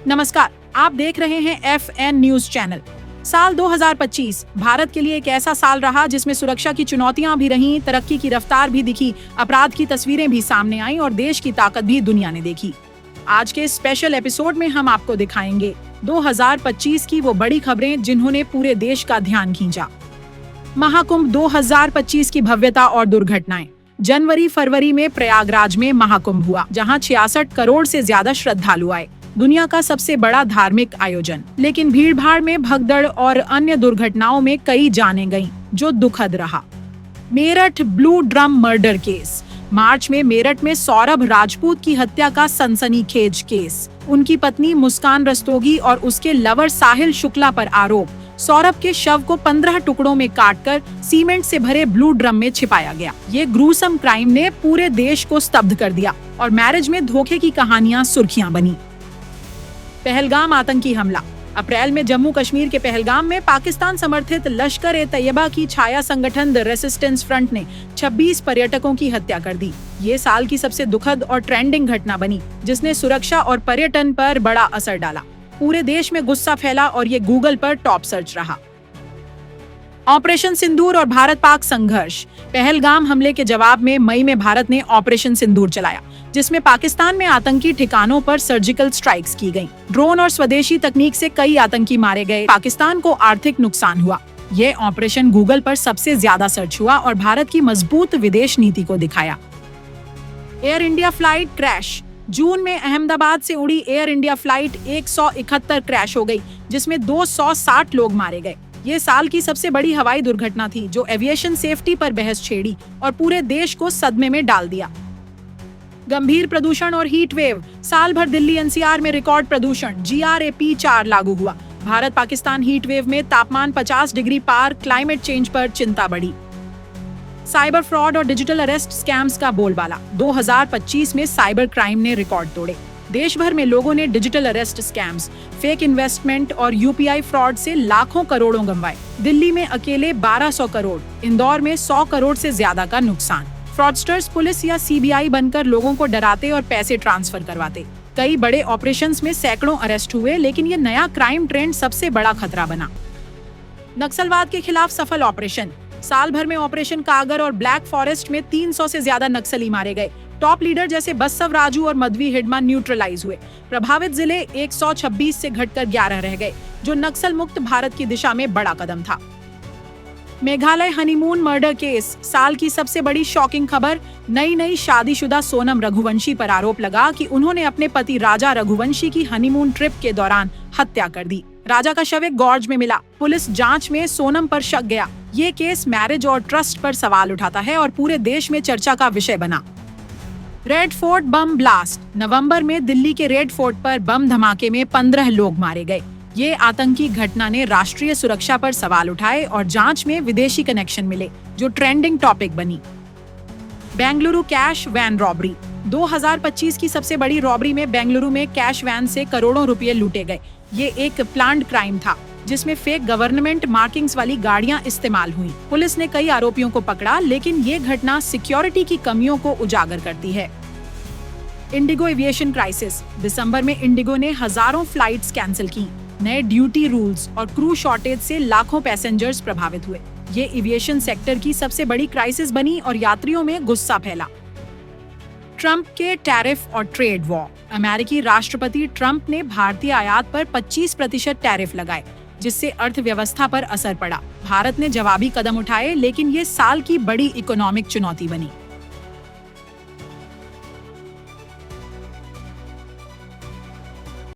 नमस्कार, आप देख रहे हैं FN न्यूज चैनल। साल 2025 भारत के लिए एक ऐसा साल रहा जिसमें सुरक्षा की चुनौतियां भी रहीं, तरक्की की रफ्तार भी दिखी, अपराध की तस्वीरें भी सामने आईं और देश की ताकत भी दुनिया ने देखी। आज के स्पेशल एपिसोड में हम आपको दिखाएंगे 2025 की वो बड़ी खबरें जिन्होंने पूरे देश का ध्यान खींचा। महाकुंभ 2025 की भव्यता और दुर्घटनाएं। जनवरी-फरवरी में प्रयागराज में महाकुंभ हुआ, जहां 66 करोड़ से ज्यादा श्रद्धालु आए। दुनिया का सबसे बड़ा धार्मिक आयोजन, लेकिन भीड़-भाड़ में भगदड़ और अन्य दुर्घटनाओं में कई जानें गईं, जो दुखद रहा। Meerut blue drum murder case. मार्च में मेरठ में सौरभ राजपूत की हत्या का सनसनीखेज केस। उनकी पत्नी मुस्कान रस्तोगी और उसके लवर साहिल शुक्ला पर आरोप। सौरभ के शव को 15 टुकड़ों में काटकर सीमेंट से भरे ब्लू ड्रम में छिपाया गया। ये ग्रूसम क्राइम ने पूरे देश को स्तब्ध कर दिया और मैरिज में धोखे की कहानियां सुर्खियां बनी। पहलगाम आतंकी हमला। अप्रैल में जम्मू कश्मीर के पहलगाम में पाकिस्तान समर्थित लश्कर-ए-तैयबा की छाया संगठन द रेसिस्टेंस फ्रंट ने 26 पर्यटकों की हत्या कर दी। ये साल की सबसे दुखद और ट्रेंडिंग घटना बनी, जिसने सुरक्षा और पर्यटन पर बड़ा असर डाला। पूरे देश में गुस्सा फैला और ये गूगल पर टॉप सर्च रहा। ऑपरेशन सिंदूर और भारत पाक संघर्ष। पहलगाम हमले के जवाब में मई में भारत ने ऑपरेशन सिंदूर चलाया, जिसमें पाकिस्तान में आतंकी ठिकानों पर सर्जिकल स्ट्राइक्स की गईं। ड्रोन और स्वदेशी तकनीक से कई आतंकी मारे गए। पाकिस्तान को आर्थिक नुकसान हुआ। ये ऑपरेशन गूगल पर सबसे ज्यादा सर्च हुआ और भारत की मजबूत विदेश नीति को दिखाया। Air India flight crash. जून में अहमदाबाद से उड़ी एयर इंडिया फ्लाइट 171 क्रैश हो गई, जिसमें 260 लोग मारे गए। ये साल की सबसे बड़ी हवाई दुर्घटना थी, जो एविएशन सेफ्टी पर बहस छेड़ी और पूरे देश को सदमे में डाल दिया। गंभीर प्रदूषण और हीट वेव। साल भर दिल्ली NCR में रिकॉर्ड प्रदूषण GRAP 4 लागू हुआ। भारत पाकिस्तान हीट वेव में तापमान 50 डिग्री पार, क्लाइमेट चेंज पर चिंता बढ़ी। साइबर फ्रॉड और डिजिटल अरेस्ट स्कैम्स का बोलबाला। 2025 में साइबर क्राइम ने रिकॉर्ड तोड़े। देश भर में लोगों ने digital arrest scams, fake investment और UPI फ्रॉड से लाखों करोड़ों गंवाए। दिल्ली में अकेले 1200 करोड़, इंदौर में 100 करोड़ से ज्यादा का नुकसान। फ्रॉडस्टर्स पुलिस या CBI बनकर लोगों को डराते और पैसे ट्रांसफर करवाते। कई बड़े ऑपरेशंस में सैकड़ों अरेस्ट हुए, लेकिन ये नया क्राइम ट्रेंड सबसे बड़ा खतरा बना। नक्सलवाद के खिलाफ सफल ऑपरेशन। साल भर में ऑपरेशन कागर और ब्लैक फॉरेस्ट में 300 से ज्यादा नक्सली मारे गए। टॉप लीडर जैसे बसव राजू और मधवी हिडमा न्यूट्रलाइज हुए। प्रभावित जिले 126 से घटकर 11 रह गए, जो नक्सल मुक्त भारत की दिशा में बड़ा कदम था। Meghalaya honeymoon murder case. साल की सबसे बड़ी शॉकिंग खबर। नई शादीशुदा सोनम रघुवंशी पर आरोप लगा कि उन्होंने अपने पति राजा रघुवंशी की हनीमून ट्रिप के दौरान हत्या कर दी। राजा का शव एक गॉर्ज में मिला। पुलिस जांच में सोनम पर शक गया। ये केस मैरिज और ट्रस्ट पर सवाल उठाता है और पूरे देश में चर्चा का विषय बना। Red Fort bomb blast. नवंबर में दिल्ली के रेड फोर्ट पर बम धमाके में 15 लोग मारे गए। ये आतंकी घटना ने राष्ट्रीय सुरक्षा पर सवाल उठाए और जांच में विदेशी कनेक्शन मिले, जो ट्रेंडिंग टॉपिक बनी। Bengaluru cash van robbery. 2025 की सबसे बड़ी रॉबरी में बेंगलुरु में कैश वैन से करोड़ों रुपए लूटे गए। ये एक प्लान्ड क्राइम था, जिसमें फेक गवर्नमेंट मार्किंग्स वाली गाड़ियां इस्तेमाल हुई। पुलिस ने कई आरोपियों को पकड़ा, लेकिन ये घटना सिक्योरिटी की कमियों को उजागर करती है। Indigo aviation crisis. दिसंबर में इंडिगो ने हजारों फ्लाइट्स कैंसिल की। नए ड्यूटी रूल्स और क्रू शॉर्टेज से लाखों पैसेंजर्स प्रभावित हुए। ये एविएशन सेक्टर की सबसे बड़ी क्राइसिस बनी और यात्रियों में गुस्सा फैला। ट्रंप के टैरिफ और ट्रेड वॉर। अमेरिकी राष्ट्रपति ट्रंप ने भारतीय आयात पर 25% टैरिफ लगाए, जिससे अर्थव्यवस्था पर असर पड़ा। भारत ने जवाबी कदम उठाए, लेकिन ये साल की बड़ी इकोनॉमिक चुनौती बनी।